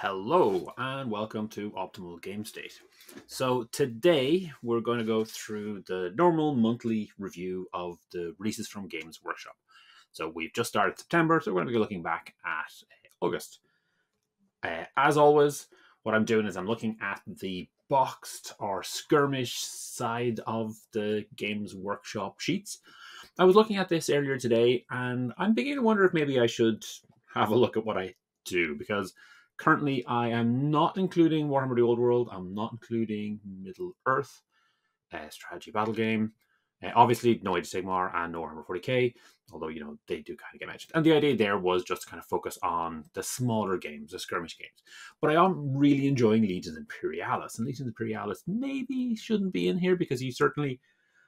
Hello and welcome to Optimal Game State. So today we're going to go through the normal monthly review of the releases from Games Workshop. So we've just started September, so we're going to be looking back at August. As always, what I'm doing is I'm looking at the boxed or skirmish side of the Games Workshop sheets. I was looking at this earlier today and I'm beginning to wonder if maybe I should have a look at what I do, because currently I am not including Warhammer the Old World. I'm not including Middle Earth, strategy battle game. Obviously, no Age of Sigmar and no Warhammer 40k, although, they do kind of get mentioned. And the idea there was just to kind of focus on the smaller games, the skirmish games. But I am really enjoying Legions Imperialis. And Legions Imperialis maybe shouldn't be in here because you certainly,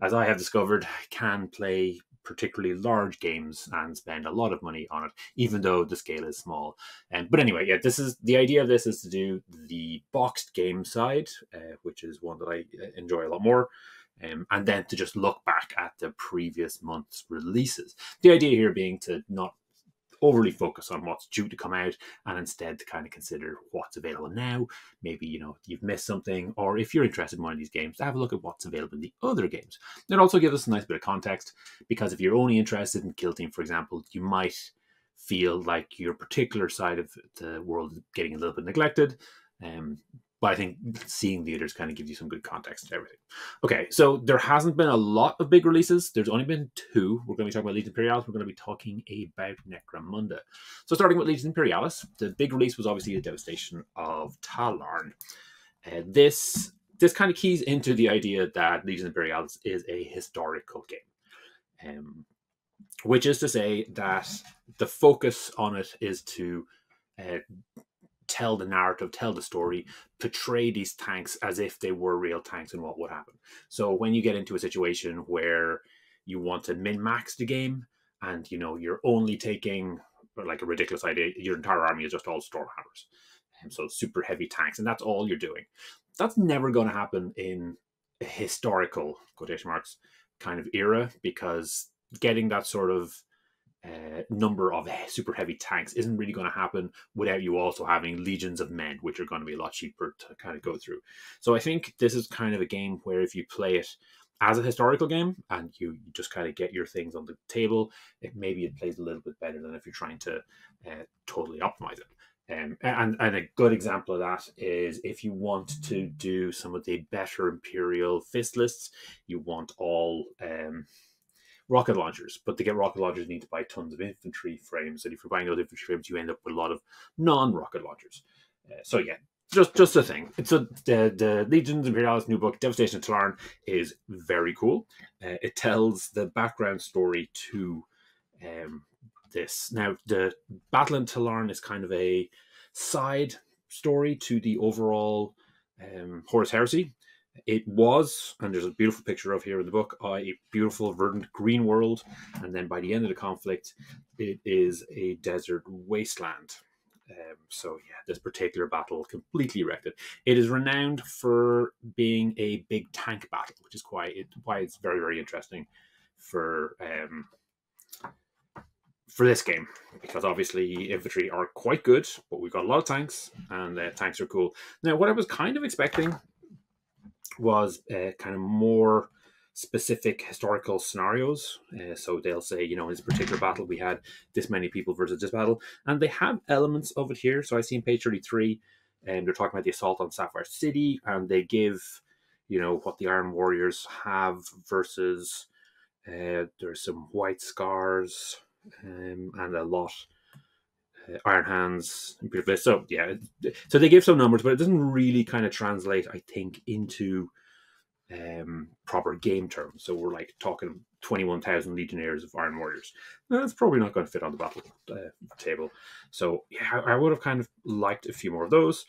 as I have discovered, can play particularly large games and spend a lot of money on it, even though the scale is small. But anyway, yeah, this is the idea of this is to do the boxed game side, which is one that I enjoy a lot more. And then to just look back at the previous month's releases. The idea here being to not overly focus on what's due to come out and instead to kind of consider what's available now. Maybe, you've missed something, or if you're interested in one of these games, to have a look at what's available in the other games. It also gives us a nice bit of context, because if you're only interested in Kill Team, for example, you might feel like your particular side of the world is getting a little bit neglected. But I think seeing the others kind of gives you some good context to everything. Okay, so there hasn't been a lot of big releases. There's only been two. We're going to be talking about Legions Imperialis. We're going to be talking about Necromunda. So starting with Legions Imperialis, the big release was obviously the devastation of Talarn. This kind of keys into the idea that Legions Imperialis is a historical game. Which is to say that the focus on it is to tell the narrative, tell the story, portray these tanks as if they were real tanks and what would happen. So when you get into a situation where you want to min-max the game and, you're only taking, like a ridiculous idea, your entire army is just all Stormhammers. So super heavy tanks, and that's all you're doing. That's never going to happen in a historical, quotation marks, kind of era, because getting that sort of number of super heavy tanks isn't really going to happen without you also having legions of men, which are going to be a lot cheaper to kind of go through. So I think this is kind of a game where if you play it as a historical game and you just kind of get your things on the table, maybe it plays a little bit better than if you're trying to totally optimize it. And a good example of that is if you want to do some of the better Imperial fist lists, you want all rocket launchers, but to get rocket launchers you need to buy tons of infantry frames, and if you're buying those infantry frames you end up with a lot of non-rocket launchers. So yeah, just a thing. So the Legions Imperialis new book, Devastation of Talarn, is very cool. It tells the background story to this. Now, the battle in Talarn is kind of a side story to the overall Horus Heresy. It was, and there's a beautiful picture of here in the book, a beautiful verdant green world, and then by the end of the conflict, it is a desert wasteland. So yeah, this particular battle completely wrecked it. It is renowned for being a big tank battle, which is why it's very, very interesting for this game, because obviously infantry are quite good, but we've got a lot of tanks, and tanks are cool. Now, what I was kind of expecting was kind of more specific historical scenarios. So they'll say, in this particular battle, we had this many people versus this battle. And they have elements of it here. So I see on page 33, and they're talking about the assault on Sapphire City, and they give, what the Iron Warriors have versus there's some White Scars and a lot Iron Hands, so yeah, so they give some numbers, but it doesn't really kind of translate, I think, into proper game terms. So we're like talking 21,000 Legionnaires of Iron Warriors. That's probably not going to fit on the battle table. So yeah, I would have kind of liked a few more of those.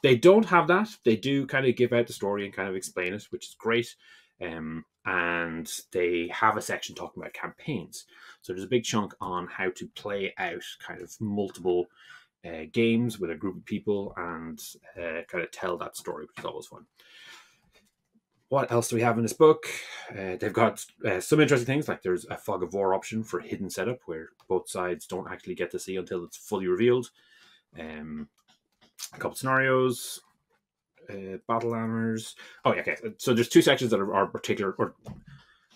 They don't have that. They do kind of give out the story and kind of explain it, which is great. And they have a section talking about campaigns. So there's a big chunk on how to play out kind of multiple games with a group of people and kind of tell that story, which is always fun. What else do we have in this book? They've got some interesting things, like there's a fog of war option for hidden setup where both sides don't actually get to see until it's fully revealed. a couple scenarios, battle lammers. Oh, yeah, okay. So there's two sections that are particular or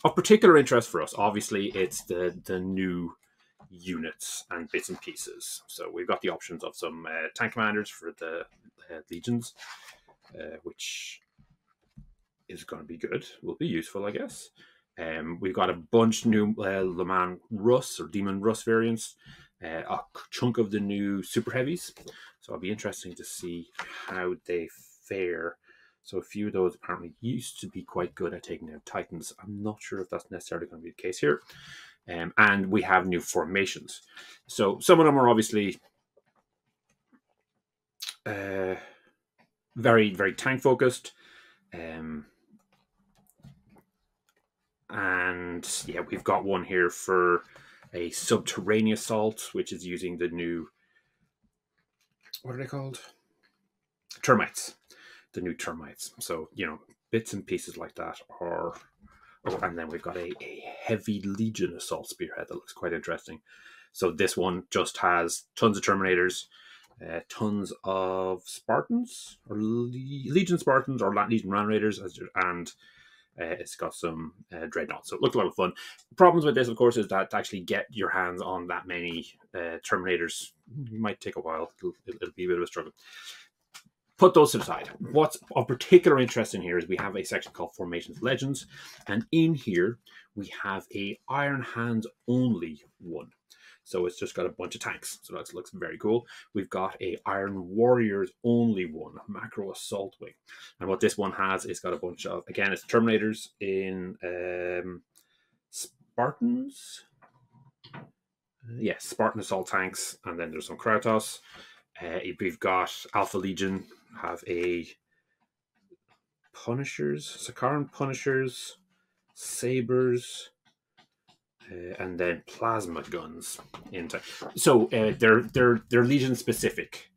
of particular interest for us. Obviously, it's the new units and bits and pieces. So we've got the options of some tank commanders for the legions, which is going to be good. Will be useful, I guess. We've got a bunch new Le Mans Russ or Demon Russ variants, a chunk of the new super heavies. So it'll be interesting to see how they fare. So a few of those apparently used to be quite good at taking out Titans. I'm not sure if that's necessarily going to be the case here. And we have new formations. So some of them are obviously very, very tank focused. And yeah, we've got one here for a subterranean assault, which is using the new, what are they called? Termites. The new termites. So, you know, bits and pieces like that are... Oh, and then we've got a heavy Legion assault spearhead that looks quite interesting. So this one just has tons of Terminators, tons of Spartans, or Legion Spartans, or Legion Ram Raiders, and it's got some Dreadnoughts. So it looks a lot of fun. Problems with this, of course, is that to actually get your hands on that many Terminators might take a while. It'll be a bit of a struggle. Put those to the side. What's of particular interest in here is we have a section called Formations Legends, and in here we have a Iron Hands only one. So it's just got a bunch of tanks. So that looks very cool. We've got a Iron Warriors only one, Macro Assault Wing. And what this one has is got a bunch of, again, it's Terminators in Spartans. Yes, Spartan Assault Tanks. And then there's some Kratos. We've got Alpha Legion, have a Punishers, Sakaran Punishers, Sabers, and then plasma guns. So they're Legion specific,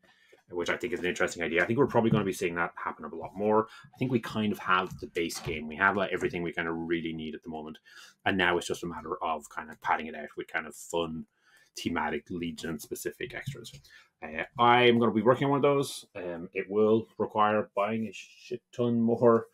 which I think is an interesting idea. I think we're probably going to be seeing that happen a lot more. I think we kind of have the base game. We have everything we kind of really need at the moment, and now it's just a matter of kind of padding it out with kind of fun, thematic Legion specific extras. I'm going to be working on one of those. It will require buying a shit ton more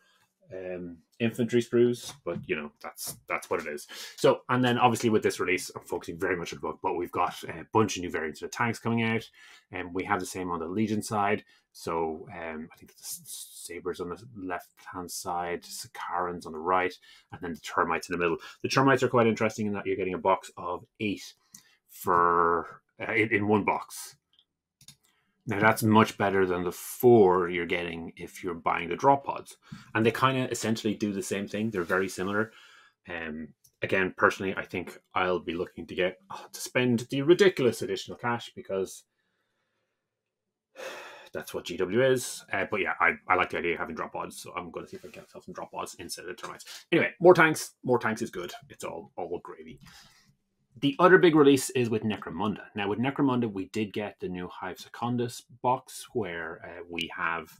infantry sprues, but you know, that's what it is. So, and then obviously with this release, I'm focusing very much on the book, but we've got a bunch of new variants of the tanks coming out, and we have the same on the Legion side. So I think the Sabers on the left hand side, Sakarans on the right, and then the Termites in the middle. The Termites are quite interesting in that you're getting a box of 8 for in one box. Now that's much better than the 4 you're getting if you're buying the drop pods. And they kind of essentially do the same thing. They're very similar. Again, personally, I think I'll be looking to get to spend the ridiculous additional cash because that's what GW is. But yeah, I like the idea of having drop pods, so I'm going to see if I can get myself some drop pods instead of the Termites. Anyway, more tanks. More tanks is good. It's all gravy. The other big release is with Necromunda. Now, with Necromunda, we did get the new Hive Secundus box, where we have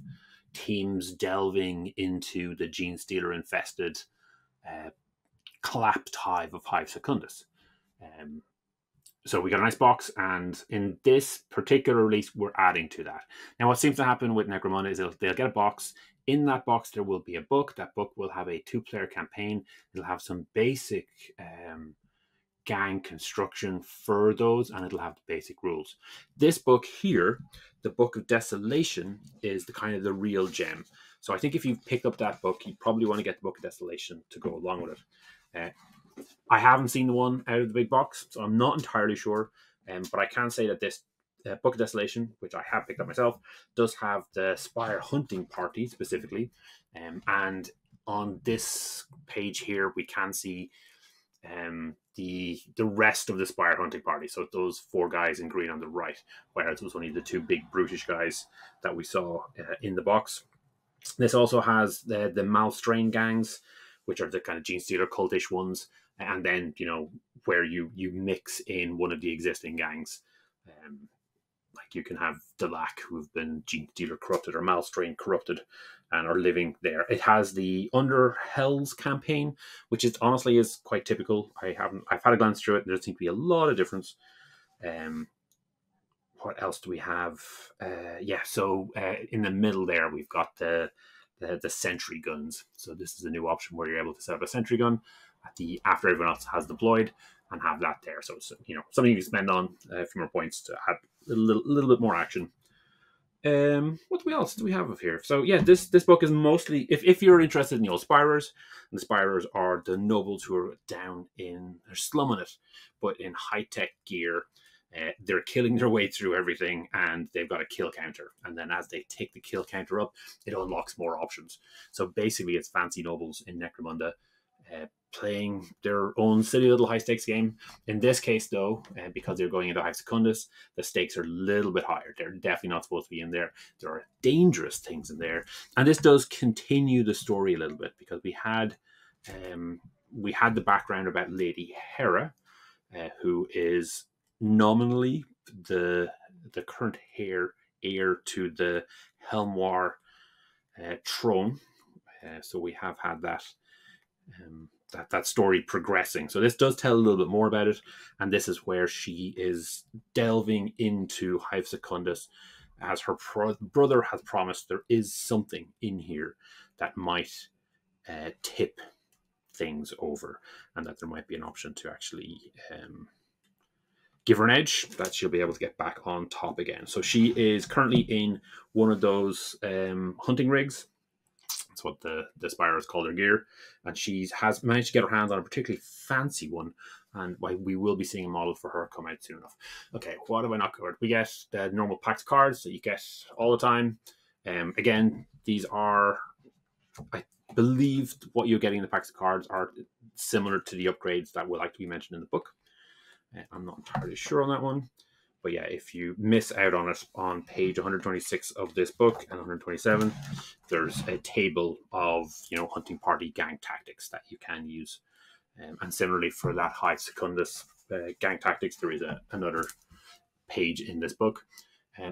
teams delving into the Gene Stealer infested collapsed hive of Hive Secundus. So we got a nice box, and in this particular release, we're adding to that. Now, what seems to happen with Necromunda is they'll get a box. In that box, there will be a book. That book will have a 2-player campaign. It'll have some basic gang construction for those, and it'll have the basic rules. This book here, the Book of Desolation, is the kind of the real gem. So I think if you pick up that book, you probably want to get the Book of Desolation to go along with it. I haven't seen the one out of the big box, so I'm not entirely sure, but I can say that this Book of Desolation, which I have picked up myself, does have the Spire Hunting Party specifically, and on this page here we can see the rest of the Spire Hunting Party. So those 4 guys in green on the right, whereas it was only the 2 big brutish guys that we saw in the box. This also has the Malstrain gangs, which are the kind of Gene Stealer cultish ones, and then, you know, where you mix in one of the existing gangs. Like you can have Delac, who've been Gene Stealer corrupted or Malstrain corrupted and are living there. It has the Underhells campaign, which is honestly is quite typical. I've had a glance through it, and there seems to be a lot of difference. what else do we have? Yeah, so in the middle there, we've got the sentry guns. So this is a new option where you're able to set up a sentry gun after everyone else has deployed and have that there. So it's, you know, something you can spend on from your points to have a little bit more action. What else do we have of here? So yeah, this book is mostly, if you're interested in the old Spirers, and the Spirers are the nobles who are down in, they're slumming it, but in high-tech gear. They're killing their way through everything, and they've got a kill counter. And then as they take the kill counter up, it unlocks more options. So basically, it's fancy nobles in Necromunda playing their own silly little high-stakes game. In this case, though, because they're going into Hive Secundus, the stakes are a little bit higher. They're definitely not supposed to be in there. There are dangerous things in there. And this does continue the story a little bit, because we had the background about Lady Hera, who is nominally the current heir to the Helmwar throne. So we have had that story progressing. So this does tell a little bit more about it, and this is where she is delving into Hive Secundus, as her brother has promised there is something in here that might tip things over, and that there might be an option to actually give her an edge, that she'll be able to get back on top again. So she is currently in one of those hunting rigs. That's what the Spirers call their gear. And she has managed to get her hands on a particularly fancy one. And we will be seeing a model for her come out soon enough. Okay, what have I not covered? We get the normal packs of cards that you get all the time. Again, these are, I believe what you're getting in the packs of cards are similar to the upgrades that will actually be mentioned in the book. I'm not entirely sure on that one. But yeah, if you miss out on it, on page 126 of this book and 127, there's a table of, you know, hunting party gang tactics that you can use. And similarly for that Hive Secundus gang tactics, there is another page in this book.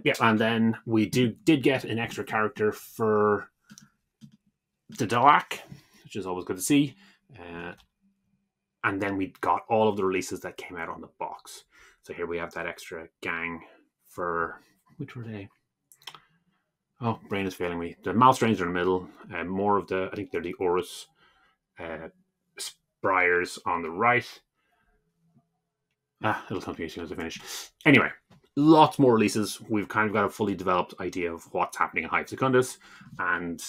Yeah, and then we did get an extra character for the Dalak, which is always good to see. And then we got all of the releases that came out on the box. So here we have that extra gang for, which were they? Oh, brain is failing me. The Malstrains are in the middle. More of the, I think they're the Orus Spryers on the right. It'll come to me as soon as I finish. Anyway, lots more releases. We've kind of got a fully developed idea of what's happening in Hive Secundus, and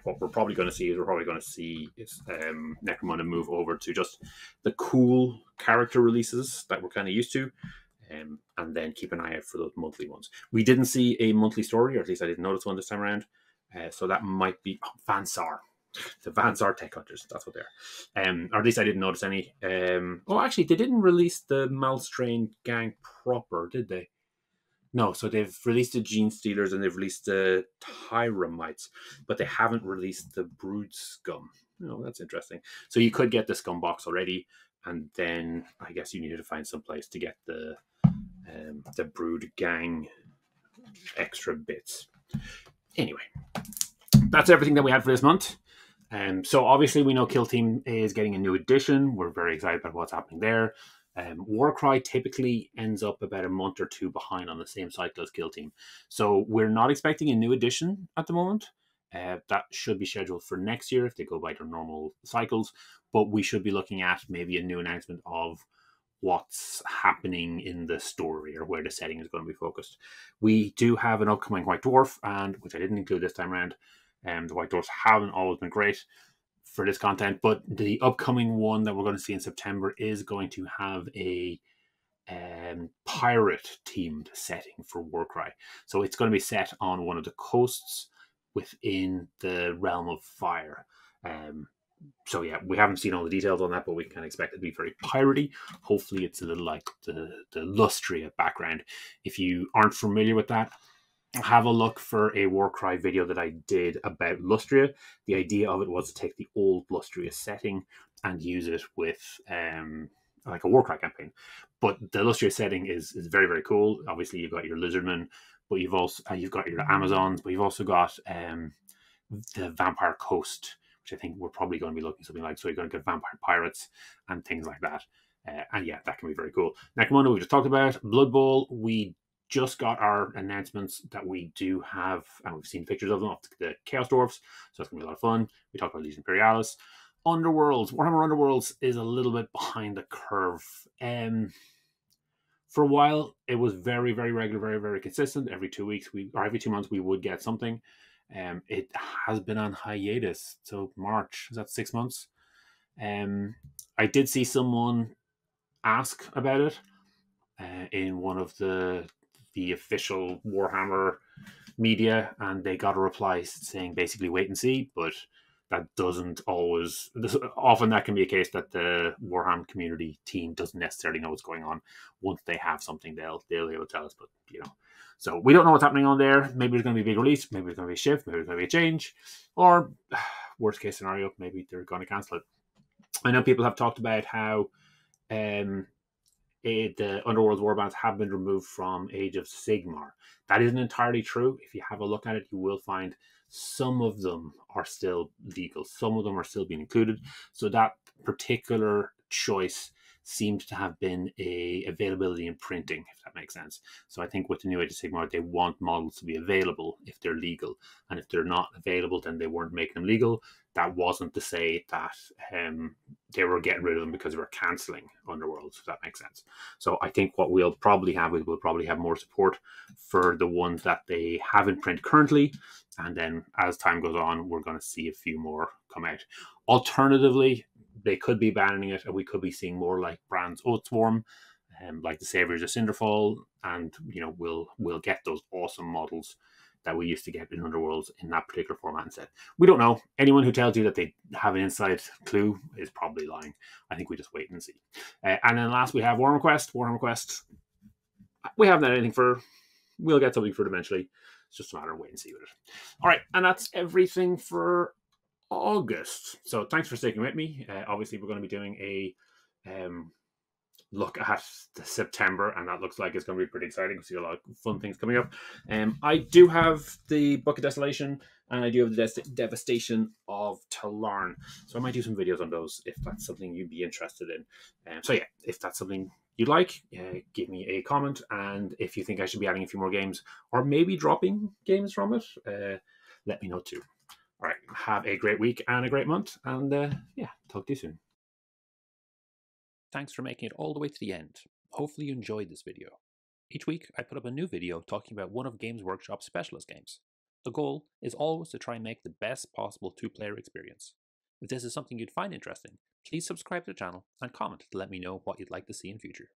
what we're probably going to see is Necromunda move over to just the cool character releases that we're kind of used to, and then keep an eye out for those monthly ones. We didn't see a monthly story, or at least I didn't notice one this time around, so that might be Vansar. The Vansar Tech Hunters, that's what they are. Or at least I didn't notice any. Actually, they didn't release the Malstrain gang proper, did they? No, so they've released the Gene Stealers and they've released the Tyramites, but they haven't released the Brood Scum. Oh, that's interesting. So you could get the Scum box already, and then I guess you needed to find some place to get the Brood Gang extra bits. Anyway, that's everything that we had for this month. So obviously we know Kill Team is getting a new edition. We're very excited about what's happening there. Warcry typically ends up about a month or two behind on the same cycle as Kill Team. So we're not expecting a new edition at the moment. That should be scheduled for next year if they go by their normal cycles. But we should be looking at maybe a new announcement of what's happening in the story or where the setting is going to be focused. We do have an upcoming White Dwarf, and which I didn't include this time around. The White Dwarfs haven't always been great for this content, but the upcoming one that we're going to see in September is going to have a pirate themed setting for Warcry. So it's going to be set on one of the coasts within the realm of fire. So yeah, we haven't seen all the details on that, but we can expect it to be very piratey. Hopefully it's a little like the Lustria background. If you aren't familiar with that, have a look for a Warcry video that I did about Lustria. The idea of it was to take the old Lustria setting and use it with like a Warcry campaign. But the Lustria setting is very, very cool. Obviously, you've got your Lizardmen, but you've got your Amazons, but you've also got the Vampire Coast, which I think we're probably going to be looking something like. So you're going to get Vampire Pirates and things like that. And yeah, that can be very cool. Necromunda we just talked about. Blood Bowl, we just got our announcements that we do have, and we've seen pictures of them, of the Chaos Dwarfs, so it's going to be a lot of fun. We talked about these Imperialis. Underworlds, Warhammer Underworlds is a little bit behind the curve. For a while, it was very, very regular, very, very consistent. Every 2 weeks, or every 2 months, we would get something. It has been on hiatus. So March, is that 6 months? I did see someone ask about it in one of the official Warhammer media, and they got a reply saying basically wait and see, but that doesn't always, often that can be a case that the Warhammer community team doesn't necessarily know what's going on. Once they have something, they'll be able to tell us, but so we don't know what's happening on there. Maybe there's going to be a big release, maybe there's going to be a shift, maybe there's going to be a change, or worst case scenario, maybe they're going to cancel it. I know people have talked about how the Underworld's warbands have been removed from Age of Sigmar. That isn't entirely true. If you have a look at it, you will find some of them are still legal. Some of them are still being included. So that particular choice seems to have been a availability in printing, if that makes sense. So I think with the new Age of Sigmar, they want models to be available if they're legal. And if they're not available, then they weren't making them legal. That wasn't to say that they were getting rid of them because they were cancelling Underworlds, if that makes sense. So I think what we'll probably have is we'll probably have more support for the ones that they have in print currently. And then as time goes on, we're going to see a few more come out. Alternatively, they could be banning it, and we could be seeing more like Brand's Oathswarm, like the Saviors of Cinderfall, and we'll get those awesome models that we used to get in Underworlds in that particular format and set. We don't know. Anyone who tells you that they have an inside clue is probably lying. I think we just wait and see. And then last we have Warhammer Quest. Warhammer Quest, we haven't had anything for. We'll get something for it eventually. It's just a matter of wait and see with it. All right, and that's everything for August. So thanks for sticking with me. Obviously, we're going to be doing a look at the September, and that looks like it's going to be pretty exciting. We see a lot of fun things coming up. I do have the Book of Desolation, and I do have the Devastation of Talarn. So I might do some videos on those if that's something you'd be interested in. So yeah, if that's something you'd like, give me a comment, and if you think I should be adding a few more games or maybe dropping games from it, let me know too. All right, have a great week and a great month, and yeah, talk to you soon. Thanks for making it all the way to the end. Hopefully you enjoyed this video. Each week I put up a new video talking about one of Games Workshop's specialist games. The goal is always to try and make the best possible two-player experience. If this is something you'd find interesting, please subscribe to the channel and comment to let me know what you'd like to see in future.